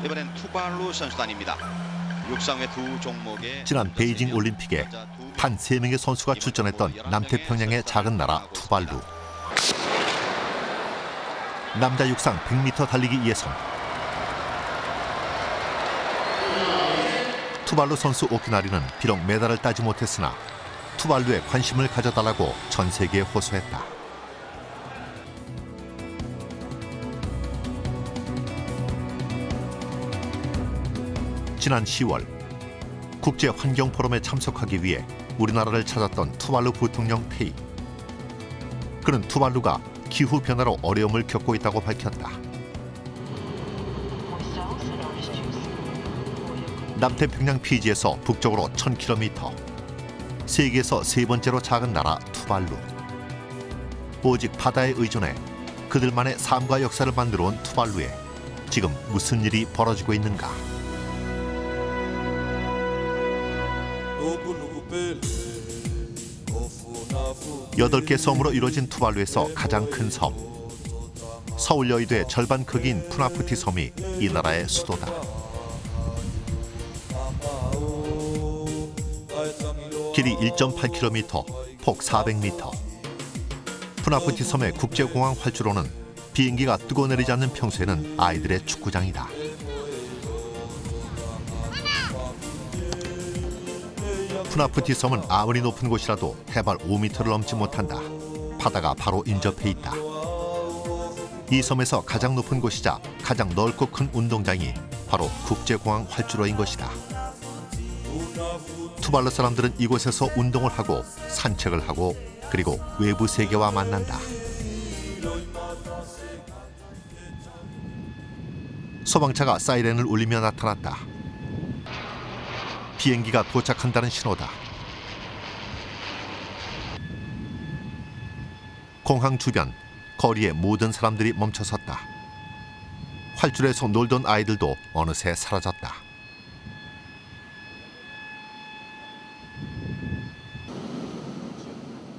이번엔 투발루 선수단입니다. 육상의 두 종목에 지난 베이징 올림픽에 단 3명의 선수가 출전했던 남태평양의 작은 나라 투발루. 남자 육상 100m 달리기 예선. 투발루 선수 오키나리는 비록 메달을 따지 못했으나 투발루에 관심을 가져달라고 전 세계에 호소했다. 지난 10월 국제환경포럼에 참석하기 위해 우리나라를 찾았던 투발루 부통령 테이. 그는 투발루가 기후변화로 어려움을 겪고 있다고 밝혔다. 남태평양 피지에서 북쪽으로 1000km, 세계에서 세 번째로 작은 나라 투발루. 오직 바다에 의존해 그들만의 삶과 역사를 만들어온 투발루에 지금 무슨 일이 벌어지고 있는가? 8개 섬으로 이루어진 투발루에서 가장 큰 섬. 서울 여의도의 절반 크기인 푸나푸티 섬이 이 나라의 수도다. 길이 1.8km, 폭 400m. 푸나푸티 섬의 국제공항 활주로는 비행기가 뜨고 내리지 않는 평소에는 아이들의 축구장이다. 푸나푸티 섬은 아무리 높은 곳이라도 해발 5m를 넘지 못한다. 바다가 바로 인접해 있다. 이 섬에서 가장 높은 곳이자 가장 넓고 큰 운동장이 바로 국제공항 활주로인 것이다. 투발루 사람들은 이곳에서 운동을 하고 산책을 하고 그리고 외부 세계와 만난다. 소방차가 사이렌을 울리며 나타났다. 비행기가 도착한다는 신호다. 공항 주변, 거리에 모든 사람들이 멈춰섰다. 활주로에서 놀던 아이들도 어느새 사라졌다.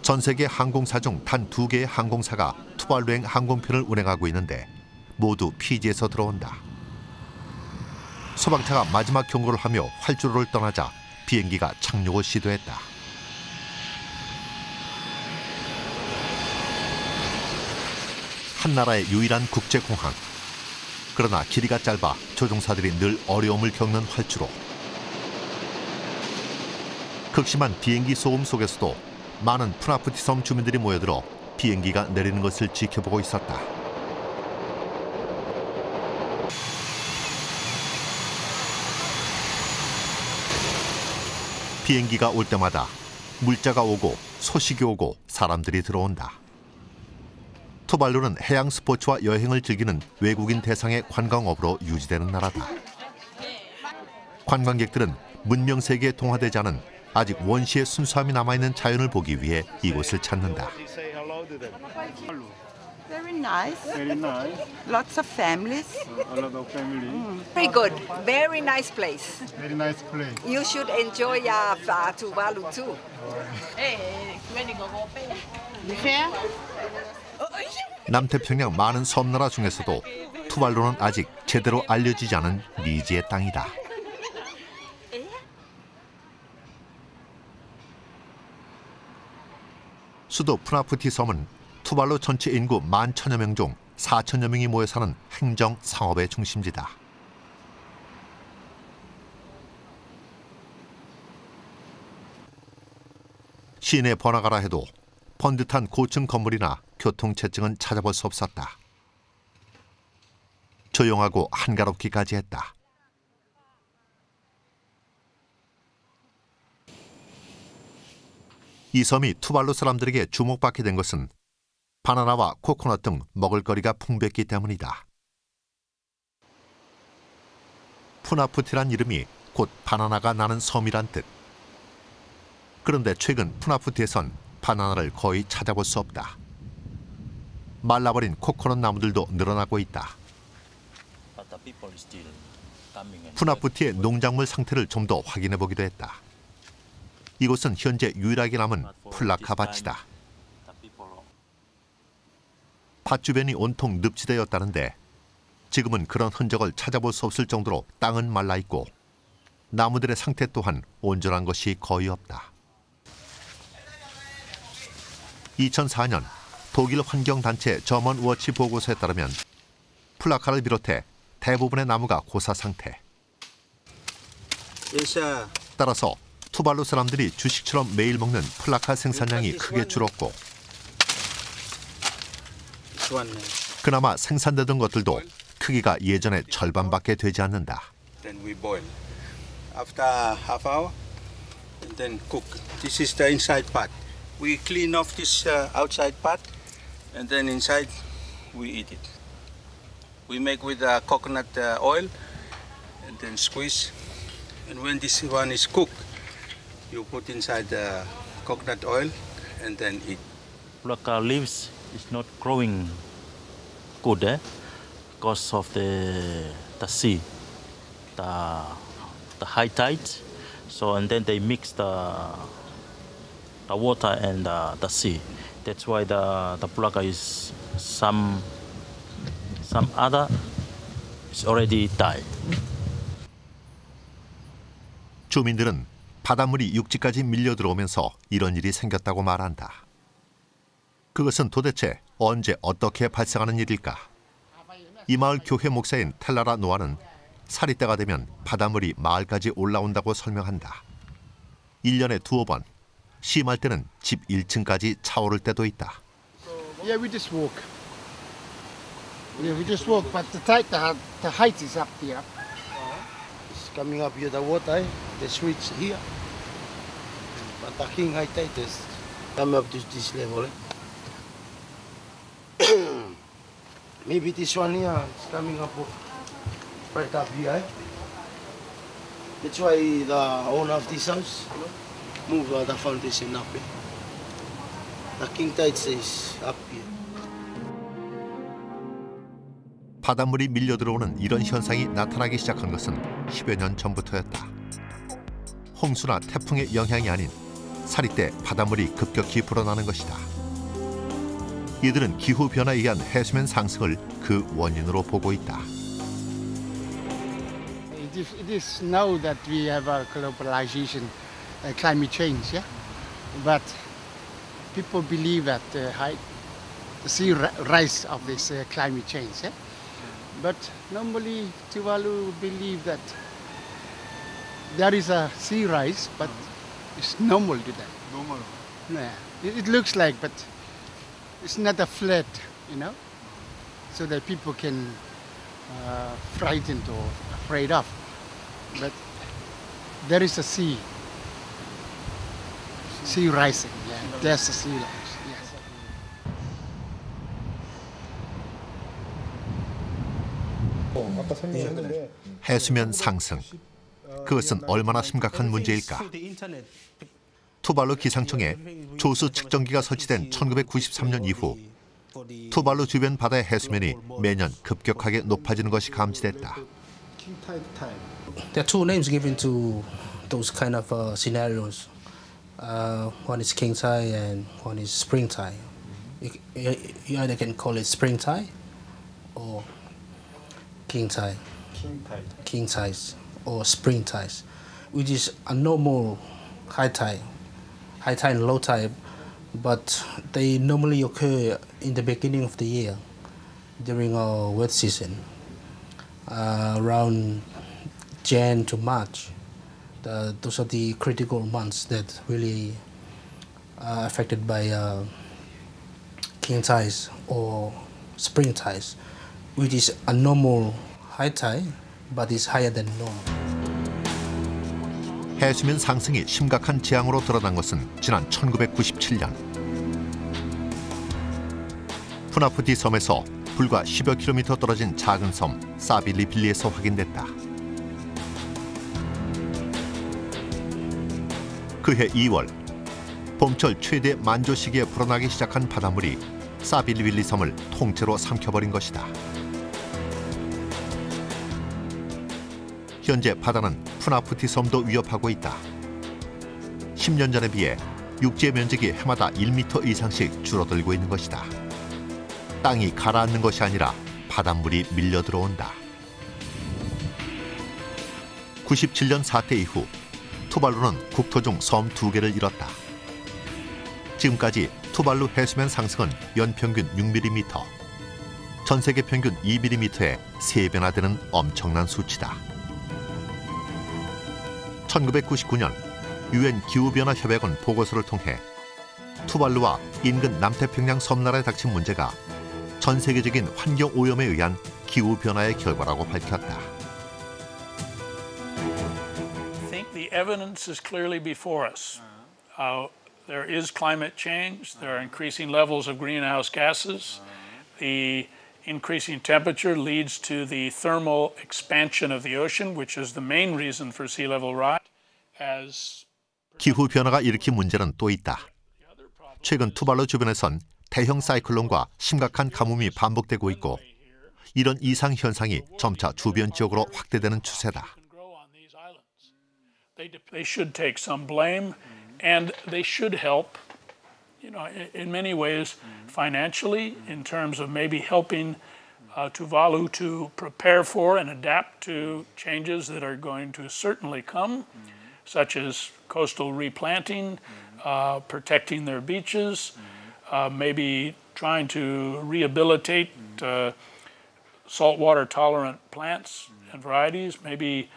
전 세계 항공사 중 단 2개의 항공사가 투발루행 항공편을 운행하고 있는데 모두 피지에서 들어온다. 소방차가 마지막 경고를 하며 활주로를 떠나자 비행기가 착륙을 시도했다. 한 나라의 유일한 국제공항. 그러나 길이가 짧아 조종사들이 늘 어려움을 겪는 활주로. 극심한 비행기 소음 속에서도 많은 푸나푸티 섬 주민들이 모여들어 비행기가 내리는 것을 지켜보고 있었다. 비행기가 올 때마다 물자가 오고 소식이 오고 사람들이 들어온다. 투발루는 해양 스포츠와 여행을 즐기는 외국인 대상의 관광업으로 유지되는 나라다. 관광객들은 문명 세계에 동화되지 않은 아직 원시의 순수함이 남아있는 자연을 보기 위해 이곳을 찾는다. Very nice. Very nice. Lots of families. A lot of family. Very good. Very nice place. Very nice place. You should enjoy Tuvalu too. 남태평양 많은 섬나라 중에서도 투발루는 아직 제대로 알려지지 않은 미지의 땅이다. 수도 푸나푸티 섬은 투발루 전체 인구 11,000여 명 중 4,000여 명이 모여 사는 행정 상업의 중심지다. 시내 번화가라 해도 번듯한 고층 건물이나 교통체증은 찾아볼 수 없었다. 조용하고 한가롭기까지 했다. 이 섬이 투발루 사람들에게 주목받게 된 것은 바나나와 코코넛 등 먹을거리가 풍부했기 때문이다. 푸나푸티란 이름이 곧 바나나가 나는 섬이란 뜻. 그런데 최근 푸나푸티에선 바나나를 거의 찾아볼 수 없다. 말라버린 코코넛 나무들도 늘어나고 있다. 푸나푸티의 농작물 상태를 좀 더 확인해 보기도 했다. 이곳은 현재 유일하게 남은 플라카 밭이다. 밭 주변이 온통 늪지대였다는데 지금은 그런 흔적을 찾아볼 수 없을 정도로 땅은 말라 있고 나무들의 상태 또한 온전한 것이 거의 없다. 2004년 독일 환경단체 저먼 워치 보고서에 따르면 플라카를 비롯해 대부분의 나무가 고사 상태. 따라서 투발루 사람들이 주식처럼 매일 먹는 플라카 생산량이 크게 줄었고 그나마 생산되던 것들도 크기가 예전의 절반밖에 되지 않는다. Then we boil. After half hour, and then cook. This is the inside part. We clean off this outside part, and then inside we eat it. We make with coconut oil, and then squeeze. And when this one is cooked, you put inside the coconut oil, and then eat. Plaka leaves is not growing good, because of the sea, the high tide. So and then they mix the water and the sea. That's why the plaka is some other is already died. 주민들은 바닷물이 육지까지 밀려 들어오면서 이런 일이 생겼다고 말한다. 그것은 도대체 언제 어떻게 발생하는 일일까? 이 마을 교회 목사인 텔라라 노아는 살이 때가 되면 바닷물이 마을까지 올라온다고 설명한다. 1년에 두어 번, 심할 때는 집 1층까지 차오를 때도 있다. Yeah, we just walk. Yeah, we just walk, but the height is up here. It's coming up here, the water, the switch here. But the king high tide is come up to this level. Maybe this one here is coming up right up here. That's why the owner of this house move the foundation up here. The king tide is up here. 바닷물이 밀려 들어오는 이런 현상이 나타나기 시작한 것은 10여 년 전부터였다. 홍수나 태풍의 영향이 아닌 사리 때 바닷물이 급격히 불어나는 것이다. 이들은 기후변화에 의한 해수면 상승을 그 원인으로 보고 있다. It is now that we have a globalization, climate change, yeah. But people believe that the sea rise of this climate change, yeah. But normally Tuvalu believe that there is a sea rise, but it's normal to them. Normal. Yeah. It looks like, but it's not a flood, you know, so that people can frightened or afraid of. But there is a sea rising. Yeah, there's a sea rise. Yes. 아까 설명했는데 해수면 상승. 그것은 얼마나 심각한 문제일까? 투발루 기상청에 조수 측정기가 설치된 1993년 이후 투발루 주변 바다의 해수면이 매년 급격하게 높아지는 것이 감지됐다. There are two names given to those kind of scenarios. One is king tide and one is spring tide. You either can call it spring tide or king tide. King tides or spring tides, which is a normal high tide and low tide, but they normally occur in the beginning of the year during our wet season, around Jan to March. Those are the critical months that really are affected by king tides or spring tides, which is a normal high tide, but it's higher than normal. 해수면 상승이 심각한 재앙으로 드러난 것은 지난 1997년. 푸나푸티 섬에서 불과 10여 킬로미터 떨어진 작은 섬 사빌리빌리에서 확인됐다. 그해 2월, 봄철 최대 만조 시기에 불어나기 시작한 바닷물이 사빌리빌리 섬을 통째로 삼켜버린 것이다. 현재 바다는 푸나푸티 섬도 위협하고 있다. 10년 전에 비해 육지의 면적이 해마다 1m 이상씩 줄어들고 있는 것이다. 땅이 가라앉는 것이 아니라 바닷물이 밀려 들어온다. 97년 사태 이후 투발루는 국토 중 섬 2개를 잃었다. 지금까지 투발루 해수면 상승은 연평균 6mm, 전 세계 평균 2mm의 3배나 되는 엄청난 수치다. 1999년 UN 기후변화 협약원 보고서를 통해 투발루와 인근 남태평양 섬나라에 닥친 문제가 전 세계적인 환경 오염에 의한 기후변화의 결과라고 밝혔다. I think the evidence is clearly before us. There is climate change. There are increasing levels of greenhouse gases. The increasing temperature leads to the thermal expansion of the ocean, which is the main reason for sea level rise. 기후변화가 일으킨 문제는 또 있다. 최근 투발루 주변에선 대형 사이클론과 심각한 가뭄이 반복되고 있고 이런 이상 현상이 점차 주변 지역으로 확대되는 추세다. They should take some blame, and they should help, in many ways, financially, in terms of maybe helping Tuvalu to prepare for and adapt to changes that are going to certainly come, such as coastal replanting, protecting their beaches, maybe trying to rehabilitate saltwater tolerant plants and varieties, maybe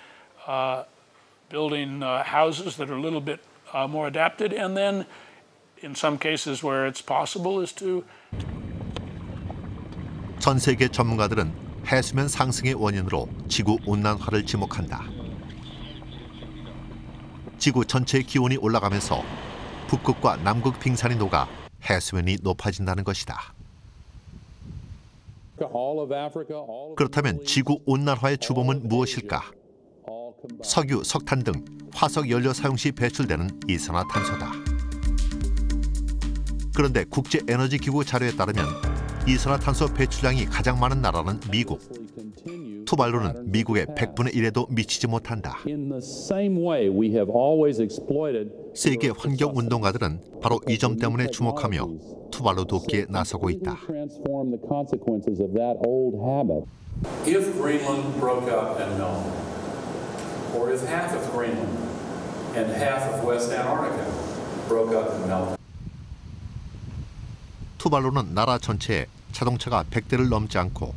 building houses that are a little bit more adapted, and then in some cases where it's possible is to. 전 세계 전문가들은 해수면 상승의 원인으로 지구 온난화를 지목한다. 지구 전체의 기온이 올라가면서 북극과 남극 빙산이 녹아 해수면이 높아진다는 것이다. 그렇다면 지구 온난화의 주범은 무엇일까? 석유, 석탄 등 화석 연료 사용 시 배출되는 이산화탄소다. 그런데 국제에너지기구 자료에 따르면 이산화탄소 배출량이 가장 많은 나라는 미국. 투발루는 미국의 100분의 1에도 미치지 못한다. 세계 환경운동가들은 바로 이 점 때문에 주목하며 투발루 돕기에 나서고 있다. If Greenland broke up and melted, or if half of Greenland and half of West Antarctica broke up and melted. 투발루는 나라 전체에 자동차가 100대를 넘지 않고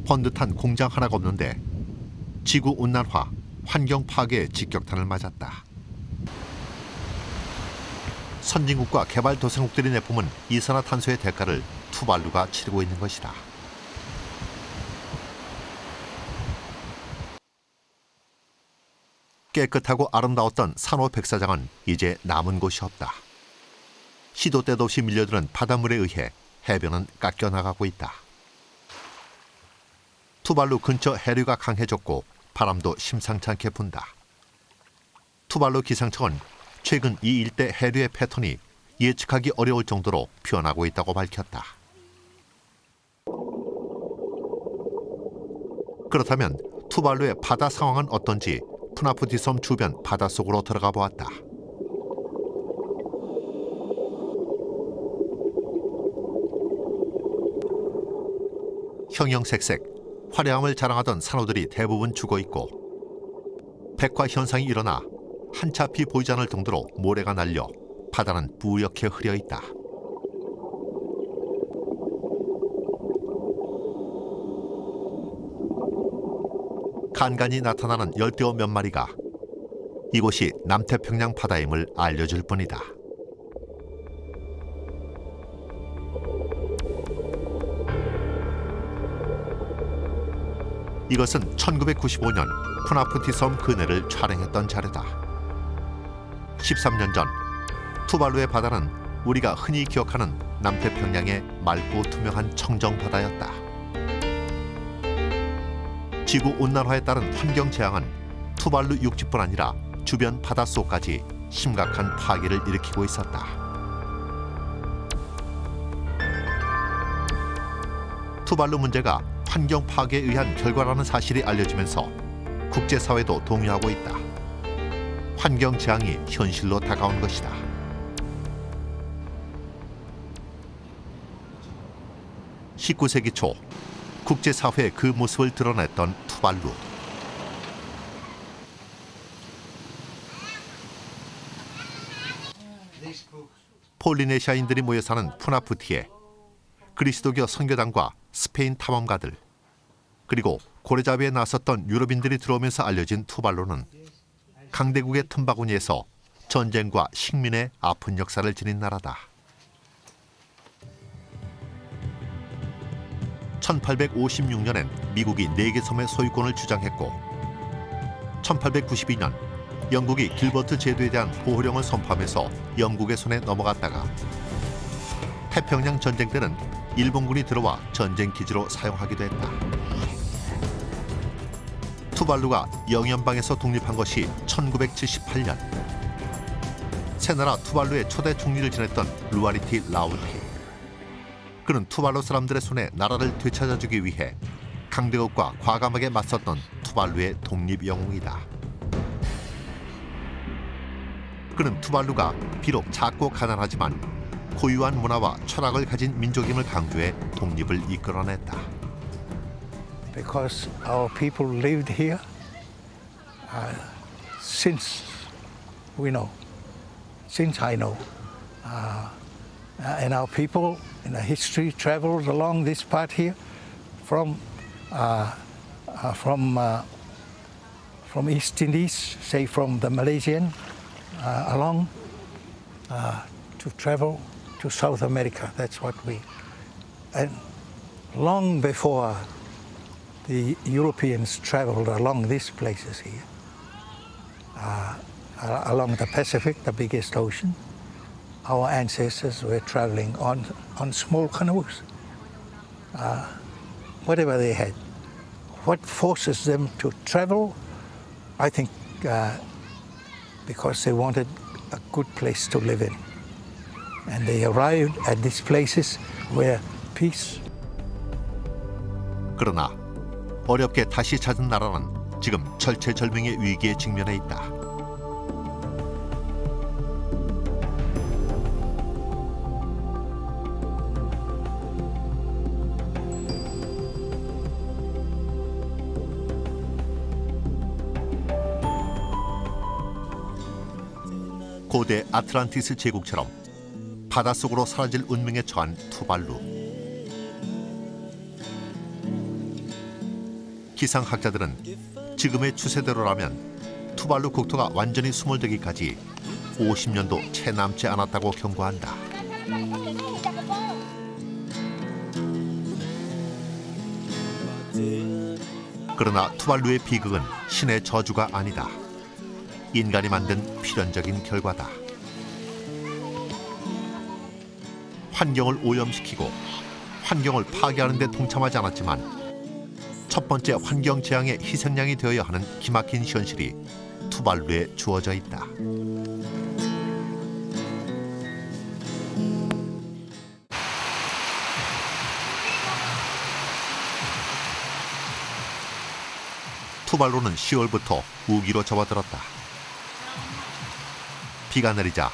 번듯한 공장 하나가 없는데 지구 온난화, 환경 파괴의 직격탄을 맞았다. 선진국과 개발도상국들이 내뿜은 이산화탄소의 대가를 투발루가 치르고 있는 것이다. 깨끗하고 아름다웠던 산호 백사장은 이제 남은 곳이 없다. 시도 때도 없이 밀려드는 바닷물에 의해 해변은 깎여나가고 있다. 투발루 근처 해류가 강해졌고 바람도 심상치 않게 분다. 투발루 기상청은 최근 이 일대 해류의 패턴이 예측하기 어려울 정도로 변하고 있다고 밝혔다. 그렇다면 투발루의 바다 상황은 어떤지 푸나푸티 섬 주변 바닷속으로 들어가 보았다. 형형색색 화려함을 자랑하던 산호들이 대부분 죽어있고 백화 현상이 일어나 한 치 앞이 보이지 않을 정도로 모래가 날려 바다는 뿌옇게 흐려있다. 간간히 나타나는 열대어 몇 마리가 이곳이 남태평양 바다임을 알려줄 뿐이다. 이것은 1995년 푸나푸티 섬 근해를 촬영했던 자료다. 13년 전 투발루의 바다는 우리가 흔히 기억하는 남태평양의 맑고 투명한 청정바다였다. 지구온난화에 따른 환경재앙은 투발루 육지뿐 아니라 주변 바닷속까지 심각한 파괴를 일으키고 있었다. 투발루 문제가 환경 파괴에 의한 결과라는 사실이 알려지면서 국제사회도 동요하고 있다. 환경 재앙이 현실로 다가온 것이다. (19세기 초) 국제사회에 그 모습을 드러냈던 투발루. 폴리네시아인들이 모여 사는 푸나푸티에 그리스도교 선교단과 스페인 탐험가들, 그리고 고래잡이에 나섰던 유럽인들이 들어오면서 알려진 투발루는 강대국의 틈바구니에서 전쟁과 식민의 아픈 역사를 지닌 나라다. 1856년엔 미국이 4개 섬의 소유권을 주장했고 1892년 영국이 길버트 제도에 대한 보호령을 선포하면서 영국의 손에 넘어갔다가 태평양 전쟁 때는 일본군이 들어와 전쟁 기지로 사용하기도 했다. 투발루가 영연방에서 독립한 것이 1978년. 새나라 투발루의 초대 총리를 지냈던 루아리티 라우티. 그는 투발루 사람들의 손에 나라를 되찾아주기 위해 강대국과 과감하게 맞섰던 투발루의 독립 영웅이다. 그는 투발루가 비록 작고 가난하지만 고유한 문화와 철학을 가진 민족임을 강조해 독립을 이끌어냈다. Because our people lived here since we know, since I know. And our people in the history traveled along this part here from East Indies, say from the Malaysian along to travel to South America. That's what we, and long before the Europeans traveled along these places here, along the Pacific, the biggest ocean. Our ancestors were traveling on small canoes, whatever they had. What forces them to travel? I think because they wanted a good place to live in. And they arrived at these places where peace. 그러나 어렵게 다시 찾은 나라는 지금 절체절명의 위기에 직면해 있다. 고대 아틀란티스 제국처럼 바닷속으로 사라질 운명에 처한 투발루. 기상학자들은 지금의 추세대로라면 투발루 국토가 완전히 수몰되기까지 50년도 채 남지 않았다고 경고한다. 그러나 투발루의 비극은 신의 저주가 아니다. 인간이 만든 필연적인 결과다. 환경을 오염시키고 환경을 파괴하는 데 동참하지 않았지만 첫 번째 환경 재앙의 희생양이 되어야 하는 기막힌 현실이 투발루에 주어져 있다. 투발루는 10월부터 우기로 접어들었다. 비가 내리자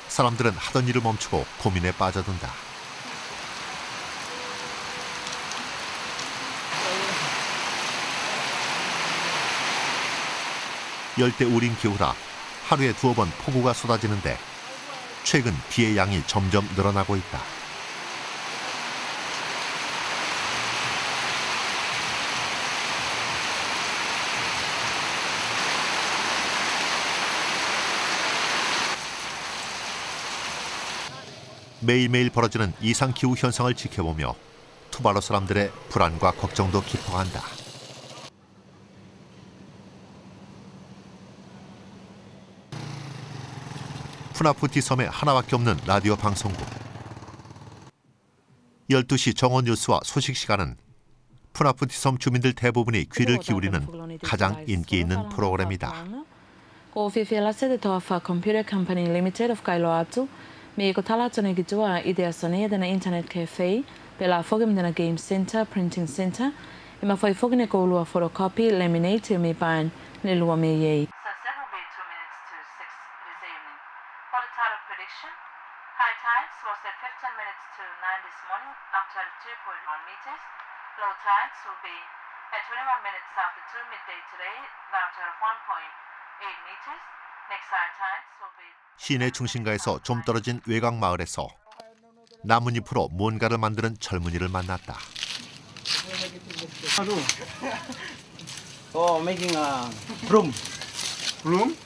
사람들은 하던 일을 멈추고 고민에 빠져든다. 열대 우림 기후라 하루에 2번 폭우가 쏟아지는데 최근 비의 양이 점점 늘어나고 있다. 매일매일 벌어지는 이상기후 현상을 지켜보며 투발루 사람들의 불안과 걱정도 깊어간다. 푸나푸티 섬에 하나밖에 없는 라디오 방송국. 12시 정오 뉴스와 소식 시간은 푸나푸티 섬 주민들 대부분이 귀를 기울이는 가장 인기 있는 프로그램이다. Miiko talatsonekin tuo ideassani edellä internet cafe, pelaa fogimdena game center, printing center, ja mä voi fogine koulua photocopy, laminate ja mi päin ne luo me jäi. High tides was at 15 minutes to 9 this morning, up 32.1 meters. Low tides At 21 minutes after 2 midday today, latitude of 1.8 meters. Next high tides will be. 시내 중심가에서 좀 떨어진 외곽 마을에서 나뭇잎으로 뭔가를 만드는 젊은이를 만났다. Making a broom. Bloom?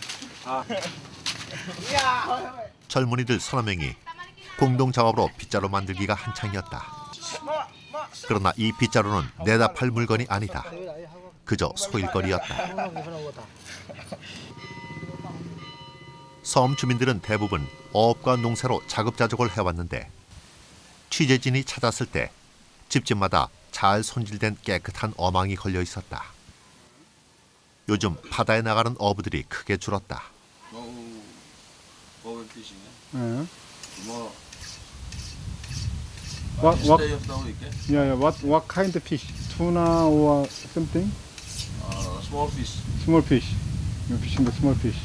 젊은이들 서너 명이 공동 작업으로 빗자루 만들기가 한창이었다. 그러나 이 빗자루는 내다 팔 물건이 아니다. 그저 소일거리였다. 섬 주민들은 대부분 어업과 농사로 자급자족을 해왔는데 취재진이 찾았을 때 집집마다 잘 손질된 깨끗한 어망이 걸려 있었다. 요즘 바다에 나가는 어부들이 크게 줄었다. What kind of fish? Tuna or something? Small fish. Small fish. You're fishing the small fish.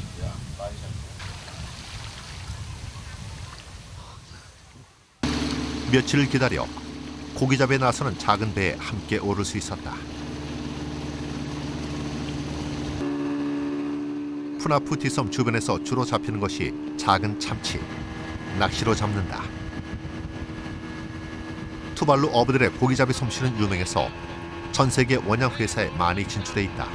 며칠을 기다려 고기잡이에 나서는 작은 배에 함께 오를 수 있었다. 푸나푸티 섬 주변에서 주로 잡히는 것이 작은 참치, 낚시로 잡는다. 투발루 어부들의 고기잡이 솜씨는 유명해서 전 세계 원양 회사에 많이 진출해 있다.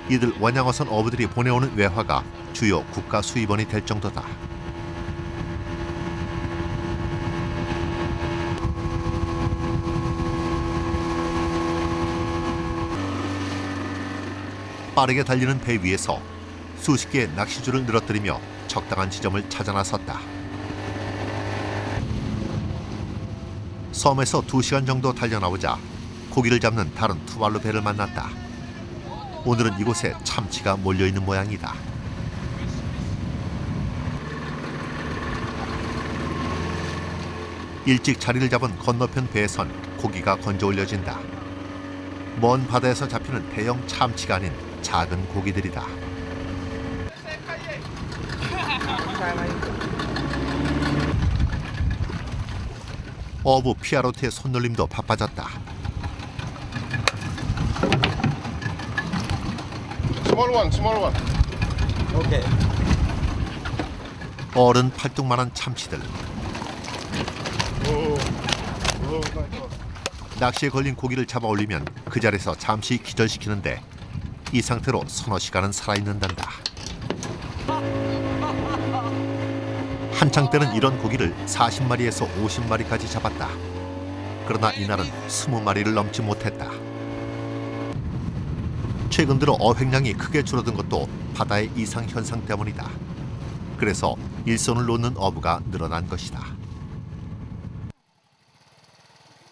이들 원양어선 어부들이 보내오는 외화가 주요 국가 수입원이 될 정도다. 빠르게 달리는 배 위에서 수십 개의 낚시줄을 늘어뜨리며 적당한 지점을 찾아 나섰다. 섬에서 2시간 정도 달려나오자 고기를 잡는 다른 투발루 배를 만났다. 오늘은 이곳에 참치가 몰려있는 모양이다. 일찍 자리를 잡은 건너편 배에선 고기가 건져 올려진다. 먼 바다에서 잡히는 대형 참치가 아닌 작은 고기들이다. 어부 피아로트의 손놀림도 바빠졌다. Small one. Okay. 어른 팔뚝만한 참치들. 낚시에 걸린 고기를 잡아 올리면 그 자리에서 잠시 기절시키는데 이 상태로 서너 시간은 살아있는단다. 한창 때는 이런 고기를 40마리에서 50마리까지 잡았다. 그러나 이날은 20마리를 넘지 못했다. 최근 들어 어획량이 크게 줄어든 것도 바다의 이상 현상 때문이다. 그래서 일손을 놓는 어부가 늘어난 것이다.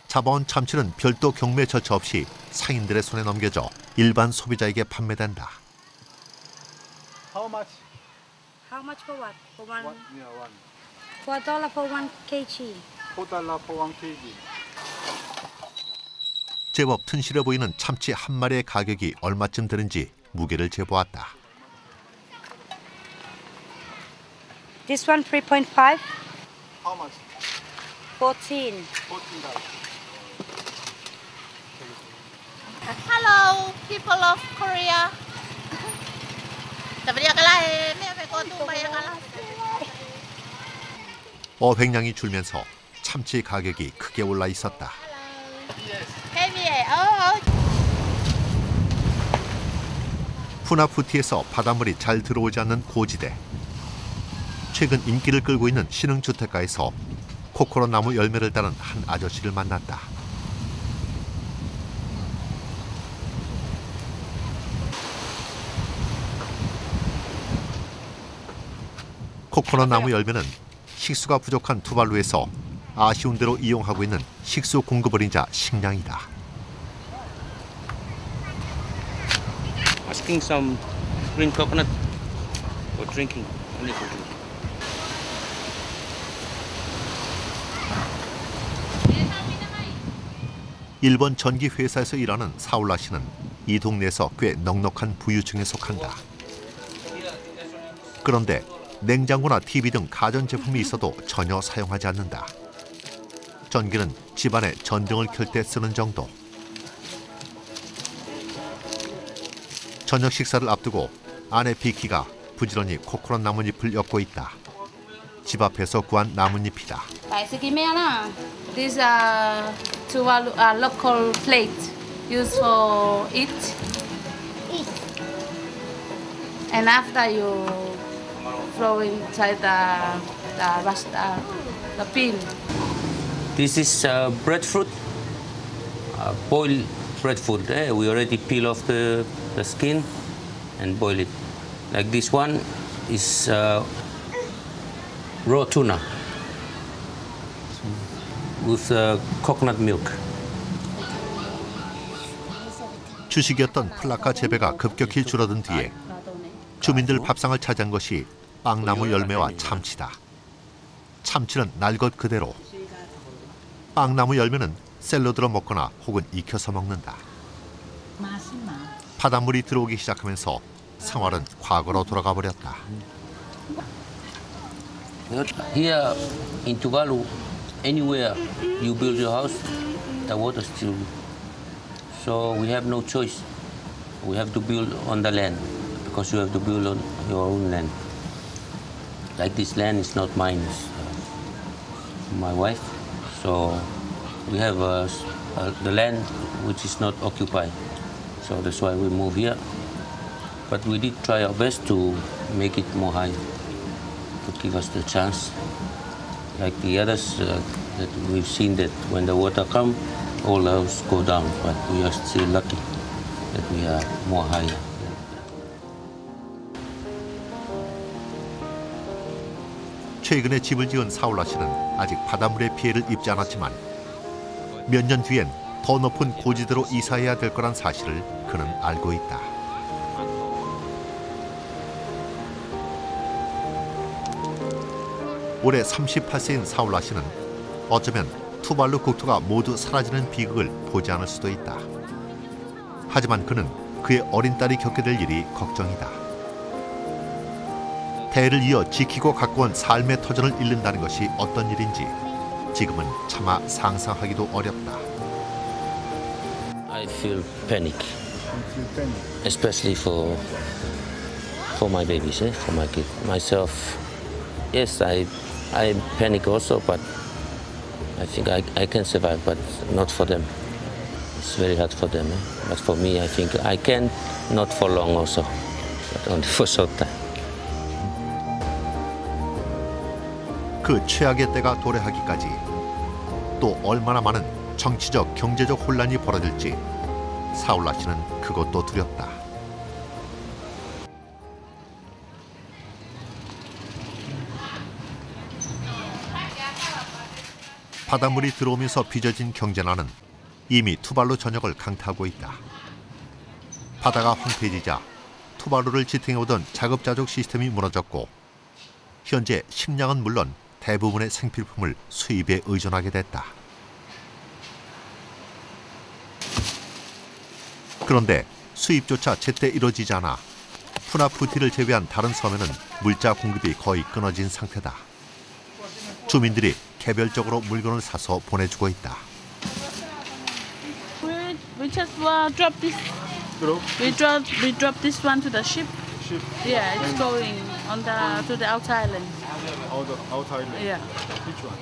잡아온 참치는 별도 경매 절차 없이 상인들의 손에 넘겨져 일반 소비자에게 판매된다. How much? How much for what? For one? One. $4 for 1 kg. $4 for 1 kg. 제법 튼실해 보이는 참치 한 마리의 가격이 얼마쯤 되는지 무게를 재보았다. This one 3.5. How much? 14. $14. Hello, people of Korea. 어획량이 줄면서 참치 가격이 크게 올라 있었다. 푸나푸티에서 바닷물이 잘 들어오지 않는 고지대. 최근 인기를 끌고 있는 신흥주택가에서 코코넛 나무 열매를 따는 한 아저씨를 만났다. 코코넛 나무 열매는 식수가 부족한 투발루에서 아쉬운 대로 이용하고 있는 식수 공급원이자 식량이다. Asking some green coconut for drinking. 일본 전기 회사에서 일하는 사울라 씨는 이 동네에서 꽤 넉넉한 부유층에 속한다. 그런데 냉장고나 TV 등 가전제품이 있어도 전혀 사용하지 않는다. 전기는 집안에 전등을 켤 때 쓰는 정도. 저녁 식사를 앞두고 아내 비키가 부지런히 코코넛 나뭇잎을 엮고 있다. 집 앞에서 구한 나뭇잎이다. These are Tuvalu local plate used for eat. And after you throw inside the peel. This is breadfruit, boiled breadfruit. We already peel off the skin and boil it. Like this one is raw tuna with coconut milk. 주식이었던 플라카 재배가 급격히 줄어든 뒤에 주민들 밥상을 차지한 것이 빵나무 열매와 참치다. 참치는 날 것 그대로. 빵나무 열매는 샐러드로 먹거나 혹은 익혀서 먹는다. 바닷물이 들어오기 시작하면서 생활은 과거로 돌아가 버렸다. Here in Tuvalu, anywhere you build your house, the water still. So we have no choice. We have to build on the land because you have to build on your own land. Like this land is not mine, it's my wife. So we have the land which is not occupied. So that's why we move here. But we did try our best to make it more high, to give us the chance. Like the others that we've seen that when the water comes, all those go down. But we are still lucky that we are more higher. 최근에 집을 지은 사울라 씨는 아직 바닷물의 피해를 입지 않았지만 몇 년 뒤엔 더 높은 고지대로 이사해야 될 거란 사실을 그는 알고 있다. 올해 38세인 사울라 씨는 어쩌면 투발루 국토가 모두 사라지는 비극을 보지 않을 수도 있다. 하지만 그는 그의 어린 딸이 겪게 될 일이 걱정이다. 대를 이어 지키고 가꿔온 삶의 터전을 잃는다는 것이 어떤 일인지 지금은 차마 상상하기도 어렵다. I feel panic, especially for my babies, for my kids. Myself, yes, I panic also, but I think I can survive, but not for them. It's very hard for them, but for me, I think I can, not for long also, but only for short time. 그 최악의 때가 도래하기까지 또 얼마나 많은 정치적, 경제적 혼란이 벌어질지 사울라 씨는 그것도 두렵다. 바닷물이 들어오면서 빚어진 경제난은 이미 투발루 전역을 강타하고 있다. 바다가 황폐해지자 투발루를 지탱해오던 자급자족 시스템이 무너졌고 현재 식량은 물론 대부분의 생필품을 수입에 의존하게 됐다. 그런데 수입조차 제때 이루어지지 않아 푸나푸티를 제외한 다른 섬에는 물자 공급이 거의 끊어진 상태다. 주민들이 개별적으로 물건을 사서 보내주고 있다. We just drop this. We drop this one to the ship. Yeah, it's going on to the outer island. Outer island? Yeah. Which one?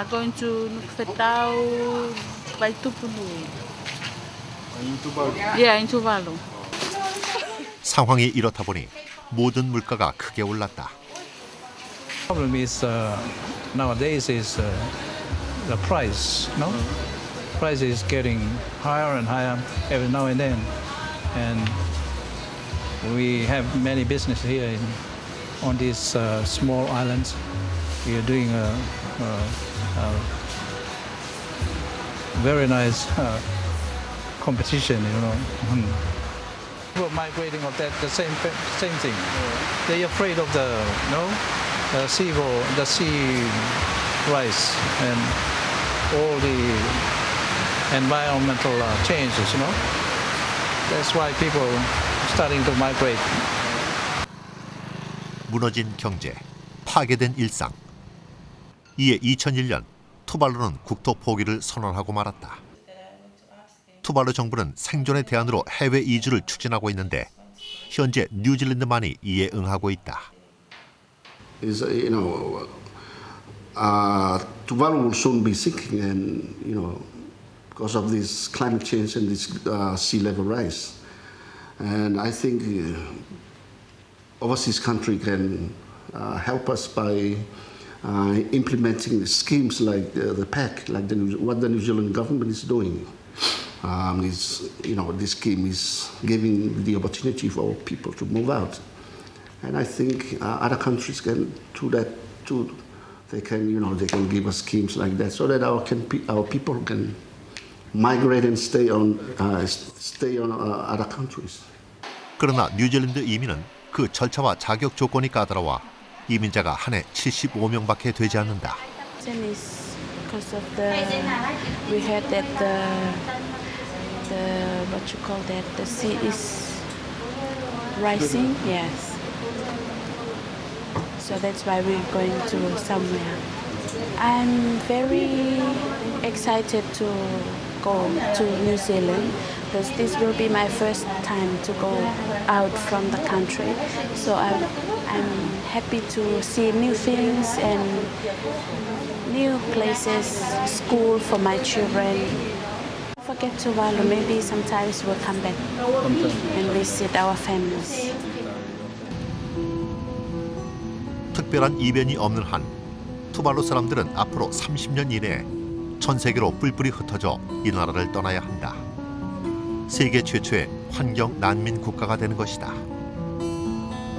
Going to Nukfetau by Tupulu. In Tuvalu? Yeah, in Tuvalu. 상황이 이렇다 보니 모든 물가가 크게 올랐다. The problem is nowadays is the price. No, price is getting higher and higher every now and then, and we have many business here on these small islands. We are doing a very nice competition, you know. People migrating of that the same thing. They're afraid of the sea rise and all the environmental changes, you know. That's why people starting to migrate. 무너진 경제, 파괴된 일상. 이에 2001년 투발루는 국토 포기를 선언하고 말았다. 투발루 정부는 생존의 대안으로 해외 이주를 추진하고 있는데 현재 뉴질랜드만이 이에 응하고 있다. Is Tuvalu will soon be sinking, and because of this climate change and this sea level rise, and I think overseas country can help us by implementing schemes like the PAC, like what the New Zealand government is doing. This scheme is giving the opportunity for people to move out, and I think other countries can do that too. They can give us schemes like that so that our people can migrate and stay on other countries. 그러나 뉴질랜드 이민은 그 절차와 자격 조건이 까다로워 이민자가 한 해 75명밖에 되지 않는다. Because of we heard that the sea is rising. Yes. So that's why we're going to somewhere. I'm very excited to go to New Zealand because this will be my first time to go out from the country. So I'm happy to see new things and new places, school for my children. Forget Tuvalu, maybe sometimes we'll come back and visit our families. 특별한 이변이 없는 한 투발루 사람들은 앞으로 30년 이내에 전 세계로 뿔뿔이 흩어져 이 나라를 떠나야 한다. 세계 최초의 환경 난민 국가가 되는 것이다.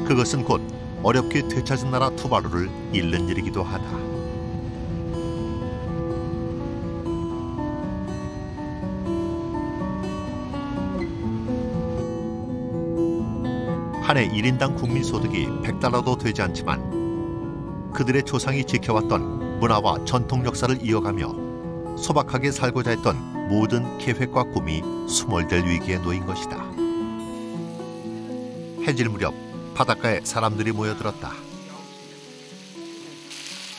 그것은 곧 어렵게 되찾은 나라 투발루를 잃는 일이기도 하다. 한 해 1인당 국민소득이 $100도 되지 않지만 그들의 조상이 지켜왔던 문화와 전통 역사를 이어가며 소박하게 살고자 했던 모든 계획과 꿈이 수몰될 위기에 놓인 것이다. 해질 무렵 바닷가에 사람들이 모여들었다.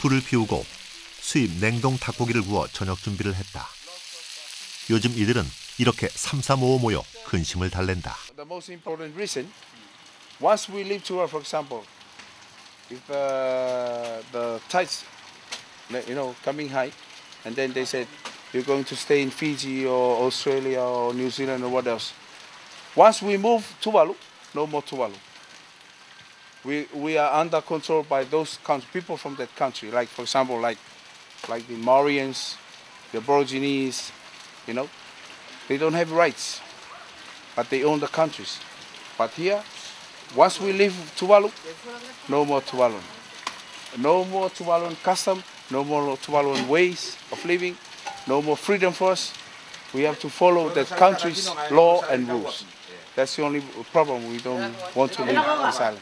불을 피우고 수입 냉동 닭고기를 구워 저녁 준비를 했다. 요즘 이들은 이렇게 삼삼오오 모여 근심을 달랜다. The most important reason, once we leave tour, for example, if the tides, coming high, and then they said you're going to stay in Fiji or Australia or New Zealand or what else. Once we move Tuvalu, no more Tuvalu. We are under control by those people from that country, like for example, like the Maorians, the Aborigines, they don't have rights, but they own the countries. But here, once we leave Tuvalu, no more Tuvaluan. No more Tuvaluan custom, no more Tuvaluan ways of living, no more freedom for us. We have to follow that country's law and rules. That's the only problem. We don't want to leave this island.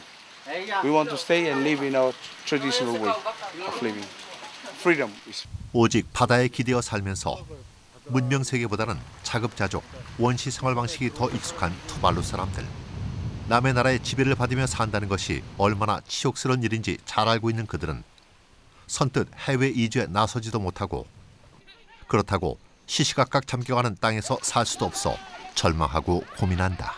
We want to stay and live in our traditional way of living. Freedom is. 오직 바다에 기대어 살면서 문명 세계보다는 자급자족, 원시 생활 방식이 더 익숙한 투발루 사람들. 남의 나라의 지배를 받으며 산다는 것이 얼마나 치욕스러운 일인지 잘 알고 있는 그들은 선뜻 해외 이주에 나서지도 못하고 그렇다고 시시각각 잠겨가는 땅에서 살 수도 없어 절망하고 고민한다.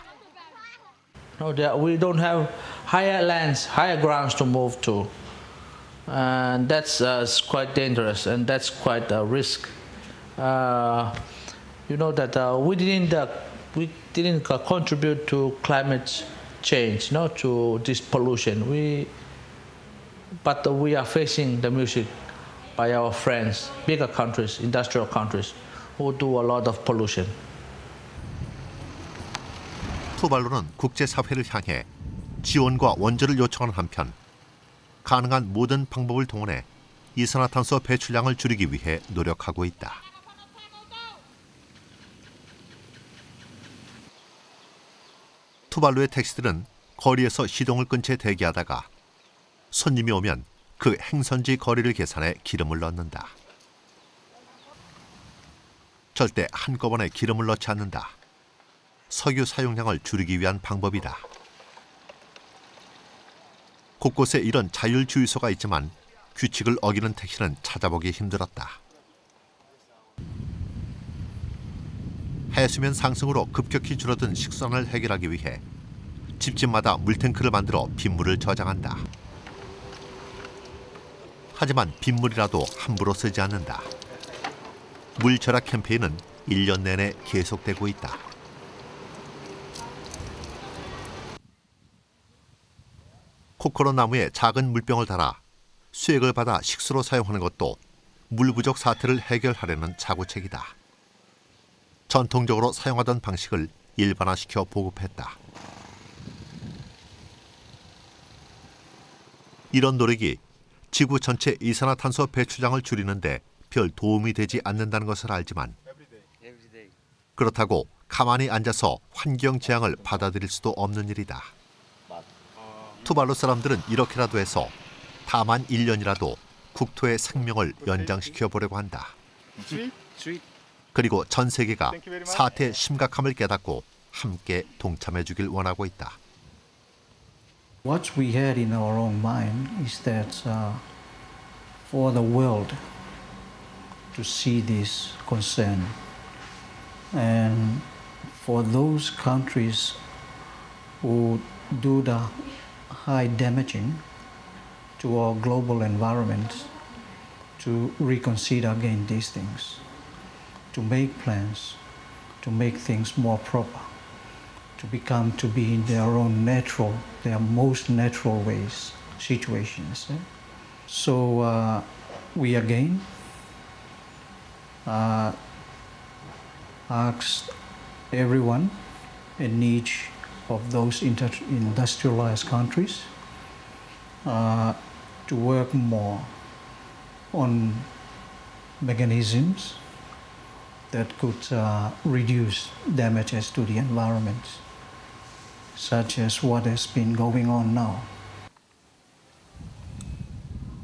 No, we don't have higher lands, higher grounds to move to, and that's quite dangerous, and that's quite a risk. You know that we didn't contribute to climate change, to this pollution. But we are facing the music by our friends, bigger countries, industrial countries, who do a lot of pollution. 투발루는 국제사회를 향해 지원과 원조를 요청하는 한편 가능한 모든 방법을 동원해 이산화탄소 배출량을 줄이기 위해 노력하고 있다. 투발루의 택시들은 거리에서 시동을 끈 채 대기하다가 손님이 오면 그 행선지 거리를 계산해 기름을 넣는다. 절대 한꺼번에 기름을 넣지 않는다. 석유 사용량을 줄이기 위한 방법이다. 곳곳에 이런 자율주유소가 있지만 규칙을 어기는 택시는 찾아보기 힘들었다. 해수면 상승으로 급격히 줄어든 식수난을 해결하기 위해 집집마다 물탱크를 만들어 빗물을 저장한다. 하지만 빗물이라도 함부로 쓰지 않는다. 물 절약 캠페인은 1년 내내 계속되고 있다. 코코넛 나무에 작은 물병을 달아 수액을 받아 식수로 사용하는 것도 물 부족 사태를 해결하려는 자구책이다. 전통적으로 사용하던 방식을 일반화시켜 보급했다. 이런 노력이 지구 전체 이산화탄소 배출량을 줄이는데 별 도움이 되지 않는다는 것을 알지만 그렇다고 가만히 앉아서 환경 재앙을 받아들일 수도 없는 일이다. 투발루 사람들은 이렇게라도 해서 다만 1년이라도 국토의 생명을 연장시켜 보려고 한다. 그리고 전 세계가 사태의 심각함을 깨닫고 함께 동참해 주길 원하고 있다. What we had in our own mind is that for the world to see this concern and for those countries who do the high damaging to our global environment to reconsider again these things, to make plans, to make things more proper, to be in their own natural, their most natural ways, situations. So we again asked everyone in each of those industrialized countries to work more on mechanisms that could reduce damages to the environment, such as what has been going on now.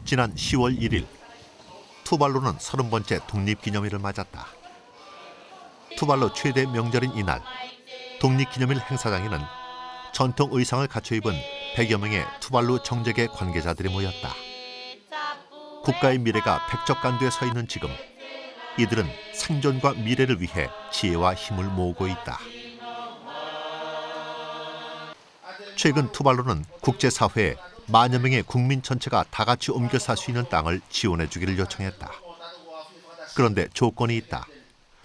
지난 10월 1일, 투발루는 30번째 독립기념일을 맞았다. 투발루 최대 명절인 이날, 독립기념일 행사장에는 전통 의상을 갖춰 입은 100여 명의 투발루 정재계 관계자들이 모였다. 국가의 미래가 백척간두에 서 있는 지금, 이들은 생존과 미래를 위해 지혜와 힘을 모으고 있다. 최근 투발루는 국제사회에 만여 명의 국민 전체가 다 같이 옮겨 살 수 있는 땅을 지원해 주기를 요청했다. 그런데 조건이 있다.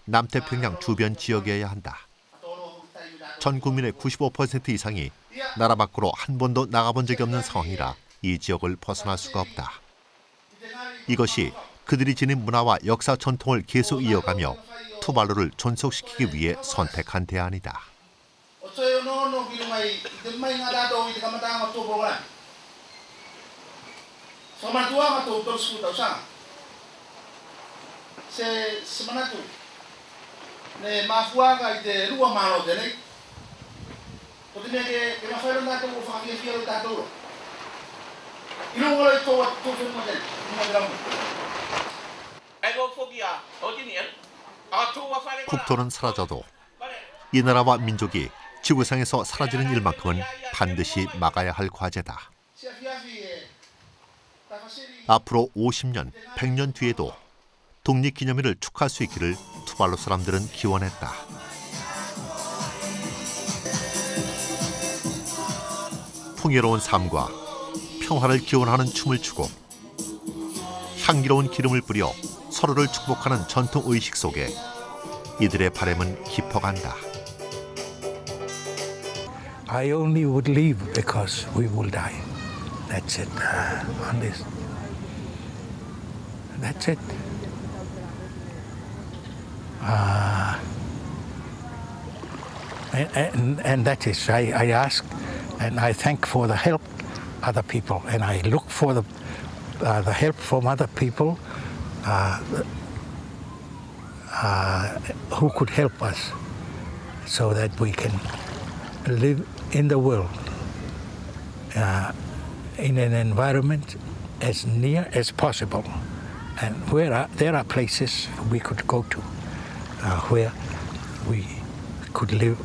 남태평양 주변 지역이어야 한다. 전 국민의 95% 이상이 나라 밖으로 한 번도 나가본 적이 없는 상황이라 이 지역을 벗어날 수가 없다. 이것이 그들이 지닌 문화와 역사 전통을 계속 이어가며 투발루를 존속시키기 위해 선택한 대안이다. 국토는 사라져도 이 나라와 민족이 지구상에서 사라지는 일만큼은 반드시 막아야 할 과제다. 앞으로 50년, 100년 뒤에도 독립기념일을 축하할 수 있기를 투발루 사람들은 기원했다. 풍요로운 삶과 평화를 기원하는 춤을 추고 향기로운 기름을 뿌려 서로를 축복하는 전통 의식 속에 이들의 바람은 깊어간다. I only would leave because we will die. That's it. On this. That's it. And that is, I ask and I thank for the help other people, and I look for the help from other people who could help us so that we can live in the world in an environment as near as possible, and where there are places we could go to where we could live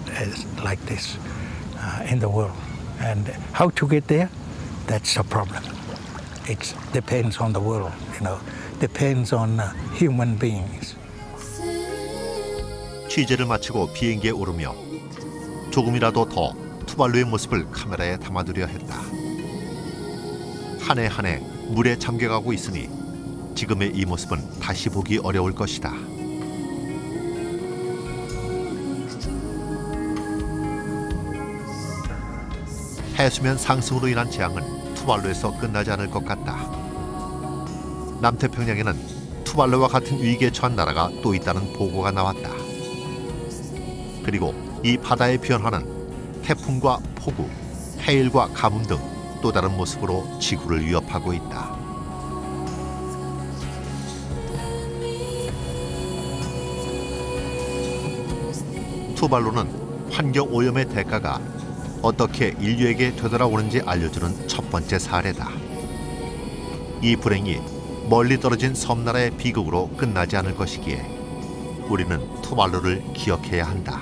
like this in the world. And how to get there, that's a problem. It depends on the world, depends on human beings. 취재를 마치고 비행기에 오르며 조금이라도 더 투발루의 모습을 카메라에 담아두려 했다. 한 해 한 해 물에 잠겨가고 있으니 지금의 이 모습은 다시 보기 어려울 것이다. 해수면 상승으로 인한 재앙은 투발루에서 끝나지 않을 것 같다. 남태평양에는 투발루와 같은 위기에 처한 나라가 또 있다는 보고가 나왔다. 그리고 이 바다의 변화는 태풍과 폭우, 해일과 가뭄 등 또 다른 모습으로 지구를 위협하고 있다. 투발루는 환경 오염의 대가가 어떻게 인류에게 되돌아오는지 알려주는 첫 번째 사례다. 이 불행이 멀리 떨어진 섬나라의 비극으로 끝나지 않을 것이기에 우리는 투발루를 기억해야 한다.